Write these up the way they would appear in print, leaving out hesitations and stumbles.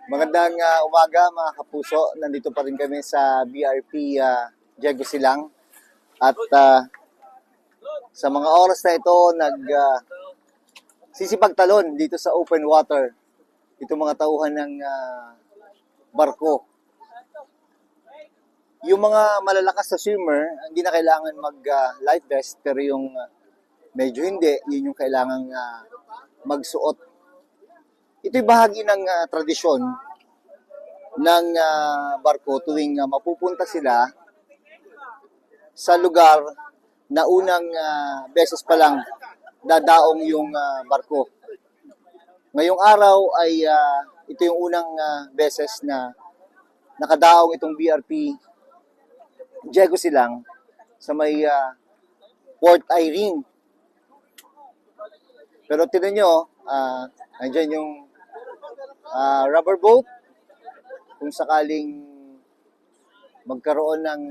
Magandang umaga mga kapuso. Nandito pa rin kami sa BRP Diego Silang. At sa mga oras na ito, sisipagtalon dito sa open water. Ito mga tauhan ng barko. Yung mga malalakas na swimmer, hindi na kailangan mag-life vest, pero yung medyo hindi, yun yung kailangan magsuot. Ito'y bahagi ng tradisyon ng barko tuwing mapupunta sila sa lugar na unang beses pa lang dadaong yung barko. Ngayong araw ay ito yung unang beses na nakadaong itong BRP Diego Silang sa may Port Irene. Pero tignan nyo, andyan yung rubber boat. Kung sakaling magkaroon ng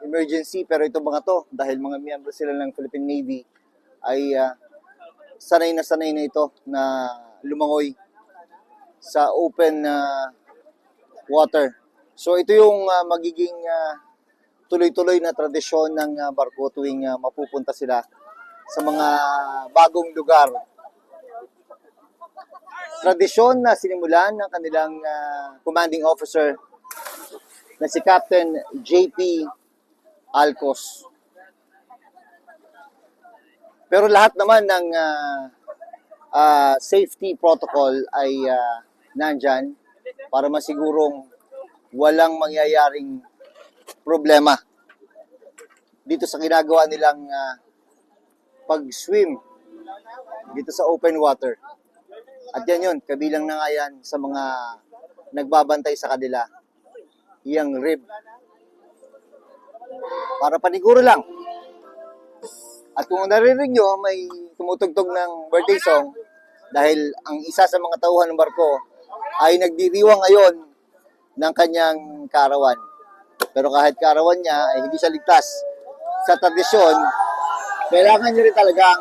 emergency, pero ito mga to, dahil mga miyembro sila ng Philippine Navy, ay sanay na ito na lumangoy sa open water. So ito yung magiging tuloy-tuloy na tradisyon ng barko tuwing mapupunta sila sa mga bagong lugar. Tradisyon na sinimulan ng kanilang commanding officer na si Captain JP Alcos. Pero lahat naman ng safety protocol ay nandyan para masigurong walang mangyayaring problema dito sa ginagawa nilang pag-swim dito sa open water. At yan yun, kabilang na nga yan sa mga nagbabantay sa kanila, iyang rib. Para paniguro lang. At kung naririnig nyo, may tumutugtog ng birthday song dahil ang isa sa mga tauhan ng barko ay nagdiriwang ngayon ng kanyang kaarawan. Pero kahit kaarawan niya ay hindi siya ligtas sa tradisyon, kailangan niya rin talagang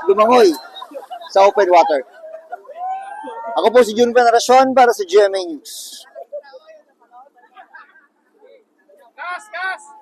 lumangoy sa open water. Ako po si Jun Veneracion para sa GMA News. Gas!